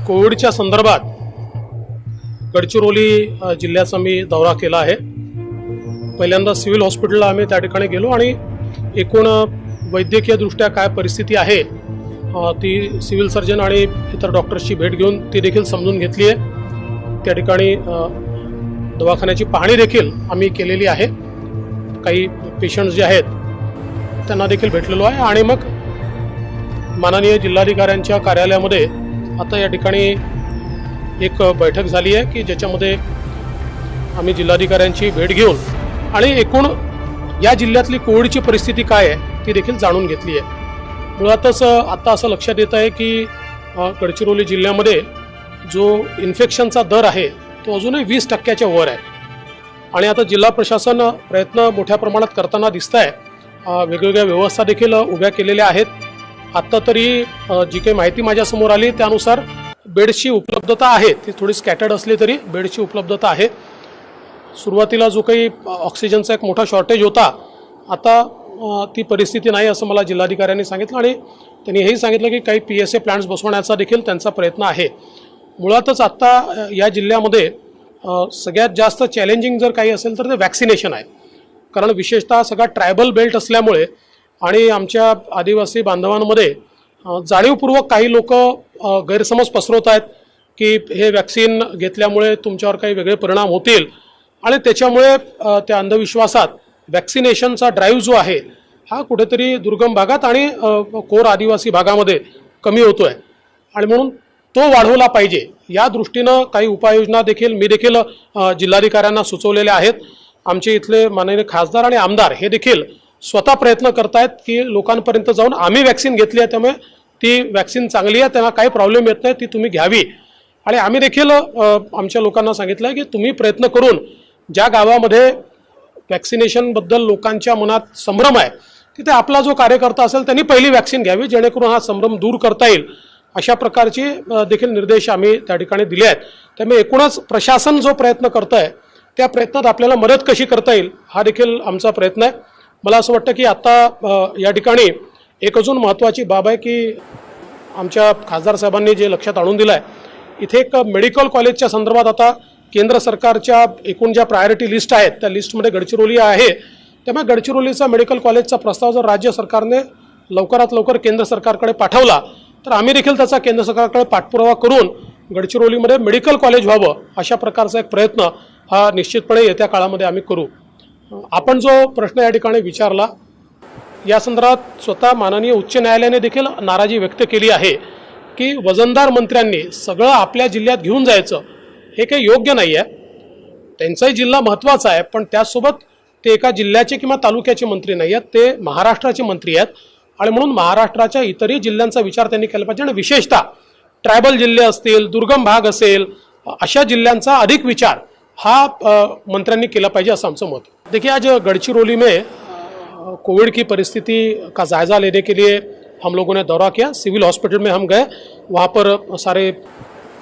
कोविडच्या संदर्भात गडचिरोली जिल्ह्याचा मी दौरा केला आहे। पहिल्यांदा सिव्हिल हॉस्पिटलला आम्ही त्या ठिकाणी गेलो आणि एकूण वैद्यकीय दृष्ट्या काय परिस्थिती आहे ती सिव्हिल सर्जन आणि इतर डॉक्टर्सची भेट घेऊन ती देखील समजून घेतली आहे। त्या ठिकाणी दवाखान्याची पाहणी देखील आम्ही केलेली आहे। काही पेशंट्स जे आहेत त्यांना देखील भेटलेलो आहे आणि मग माननीय जिल्हाधिकाऱ्यांच्या कार्यालयामध्ये आता या ठिकाणी एक बैठक झाली आहे की ज्याच्यामध्ये आम्ही जिल्हाधिकाऱ्यांची भेट घेऊन आणि एकूण या जिल्ह्यातली कोविडची परिस्थिती काय आहे ती देखील जाणून घेतली आहे। मुळातच आता असं लक्षात येत आहे की गडचिरोली जिल्ह्यामध्ये जो इन्फेक्शनचा दर आहे तो अजूनही 20% वर आहे आणि आता जिल्हा प्रशासन प्रयत्न मोठ्या प्रमाणात करताना दिसत आहे। वेगवेगळ्या व्यवस्था देखील उभ्या केलेल्या आहेत। आत्ता तरी जी काही माहिती माझ्यासमोर आली त्यानुसार बेडची उपलब्धता आहे ती थोडी स्कॅटर्ड असली तरी बेडची उपलब्धता आहे। सुरुवातीला जो काही ऑक्सिजनचा एक मोठा शॉर्टेज होता आता ती परिस्थिती नाही असं मला जिल्हाधिकाऱ्यांनी सांगितलं आणि त्यांनी हेही सांगितलं की काही PSA प्लांट्स बसवण्याचा देखील त्यांचा प्रयत्न आहे। मुळातच आता या जिल्ह्यामध्ये सगळ्यात जास्त चॅलेंजिंग जर काही असेल तर ते वॅक्सिनेशन आहे, कारण विशेषतः सगळा ट्रायबल बेल्ट असल्यामुळे आणि आमच्या आदिवासी बांधवांमध्ये जाणीवपूर्वक काही लोक गैरसमज पसरवत आहेत की हे वॅक्सिन घेतल्यामुळे तुमच्यावर काही वेगळे परिणाम होतील आणि त्याच्यामुळे त्या अंधविश्वासात वॅक्सिनेशनचा ड्राईव्ह जो आहे हा कुठेतरी दुर्गम भागात आणि कोर आदिवासी भागामध्ये कमी होतो आहे आणि म्हणून तो वाढवला पाहिजे या दृष्टीनं काही उपाययोजना देखील मी देखील जिल्हाधिकाऱ्यांना सुचवलेल्या आहेत। आमचे इथले माननीय खासदार आणि आमदार हे देखील स्वतः प्रयत्न करतायत की लोकांपर्यंत जाऊन आम्ही वॅक्सिन घेतली आहे त्यामुळे ती वॅक्सिन चांगली आहे, त्यांना काही प्रॉब्लेम येत नाही, ती तुम्ही घ्यावी। आणि आम्ही देखील आमच्या लोकांना सांगितलं आहे की तुम्ही प्रयत्न करून ज्या गावामध्ये वॅक्सिनेशनबद्दल लोकांच्या मनात संभ्रम आहे तिथे आपला जो कार्यकर्ता असेल त्यांनी पहिली वॅक्सिन घ्यावी जेणेकरून हा संभ्रम दूर करता येईल। अशा प्रकारचे देखील निर्देश आम्ही त्या ठिकाणी दिले आहेत। त्यामुळे एकूणच प्रशासन जो प्रयत्न करत आहे त्या प्रयत्नात आपल्याला मदत कशी करता येईल हा देखील आमचा प्रयत्न आहे। मला असं वाटतं की आता या ठिकाणी एक अजून महत्त्वाची बाब आहे की आमच्या खासदार साहेबांनी जे लक्षात आणून दिलं आहे इथे एक मेडिकल कॉलेजच्या संदर्भात आता केंद्र सरकारच्या एकूण ज्या प्रायोरिटी लिस्ट आहेत त्या लिस्टमध्ये गडचिरोली आहे। त्यामुळे गडचिरोलीचा मेडिकल कॉलेजचा प्रस्ताव जर राज्य सरकारने लवकरात लवकर केंद्र सरकारकडे पाठवला तर आम्ही देखील त्याचा केंद्र सरकारकडे पाठपुरावा करून गडचिरोलीमध्ये मेडिकल कॉलेज व्हावं अशा प्रकारचा एक प्रयत्न हा निश्चितपणे येत्या काळामध्ये आम्ही करू। आपण जो प्रश्न या ठिकाणी विचारला या संदर्भात स्वतः माननीय उच्च न्यायालयाने देखील नाराजी व्यक्त केली आहे की वजनदार मंत्र्यांनी सगळं आपल्या जिल्ह्यात घेऊन जायचं हे काही योग्य नाही आहे। त्यांचाही जिल्हा महत्त्वाचा आहे पण त्यासोबत ते एका जिल्ह्याचे किंवा तालुक्याचे मंत्री नाही आहेत, ते महाराष्ट्राचे मंत्री आहेत आणि म्हणून महाराष्ट्राच्या इतरही जिल्ह्यांचा विचार त्यांनी केला पाहिजे आणि विशेषतः ट्रायबल जिल्हे असतील, दुर्गम भाग असेल अशा जिल्ह्यांचा अधिक विचार हा मंत्र्यांनी केला पाहिजे असं आमचं मत। देखिए आज गडचिरोली में कोविड की परिस्थिति का जायज़ा लेने के लिए हम लोगों ने दौरा किया। सिविल हॉस्पिटल में हम गए, वहाँ पर सारे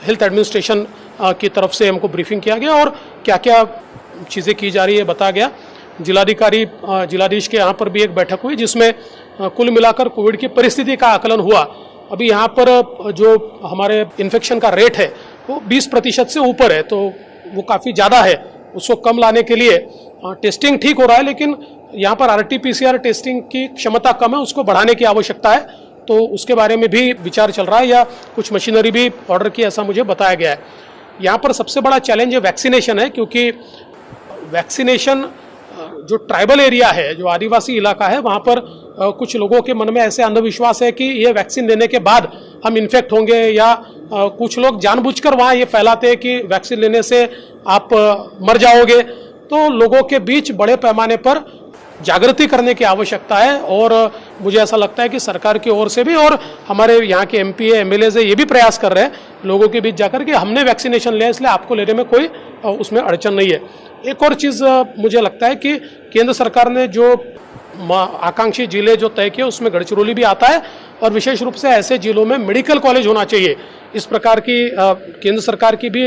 हेल्थ एडमिनिस्ट्रेशन की तरफ से हमको ब्रीफिंग किया गया और क्या क्या चीज़ें की जा रही है बताया गया। जिलाधीश के यहाँ पर भी एक बैठक हुई जिसमें कुल मिलाकर कोविड की परिस्थिति का आकलन हुआ। अभी यहाँ पर जो हमारे इन्फेक्शन का रेट है वो 20% से ऊपर है, तो वो काफ़ी ज़्यादा है। उसको कम लाने के लिए टेस्टिंग ठीक हो रहा है लेकिन यहाँ पर RT-PCR टेस्टिंग की क्षमता कम है, उसको बढ़ाने की आवश्यकता है, तो उसके बारे में भी विचार चल रहा है या कुछ मशीनरी भी ऑर्डर की ऐसा मुझे बताया गया है। यहाँ पर सबसे बड़ा चैलेंज वैक्सीनेशन है क्योंकि वैक्सीनेशन जो ट्राइबल एरिया है, जो आदिवासी इलाका है, वहाँ पर कुछ लोगों के मन में ऐसे अंधविश्वास है कि ये वैक्सीन लेने के बाद हम इन्फेक्ट होंगे या कुछ लोग जानबूझकर वहाँ ये फैलाते हैं कि वैक्सीन लेने से आप मर जाओगे। तो लोगों के बीच बड़े पैमाने पर जागृति करने की आवश्यकता है और मुझे ऐसा लगता है कि सरकार की ओर से भी और हमारे यहाँ के MP MLAs ये भी प्रयास कर रहे हैं लोगों के बीच जाकर कि हमने वैक्सीनेशन लिया इसलिए आपको लेने में कोई उसमें अड़चन नहीं है। एक और चीज़ मुझे लगता है कि केंद्र सरकार ने जो आकांक्षी जिले जो तय किए उसमें गढ़चिरौली भी आता है और विशेष रूप से ऐसे जिलों में मेडिकल कॉलेज होना चाहिए। इस प्रकार की केंद्र सरकार की भी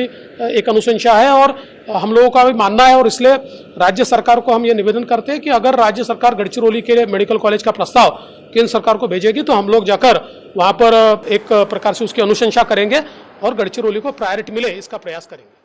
एक अनुशंसा है और हम लोगों का भी मानना है और इसलिए राज्य सरकार को हम ये निवेदन करते हैं कि अगर राज्य सरकार गढ़चिरौली के मेडिकल कॉलेज का प्रस्ताव केंद्र सरकार को भेजेगी तो हम लोग जाकर वहाँ पर एक प्रकार से उसकी अनुशंसा करेंगे और गढ़चिरौली को प्रायोरिटी मिले इसका प्रयास करेंगे।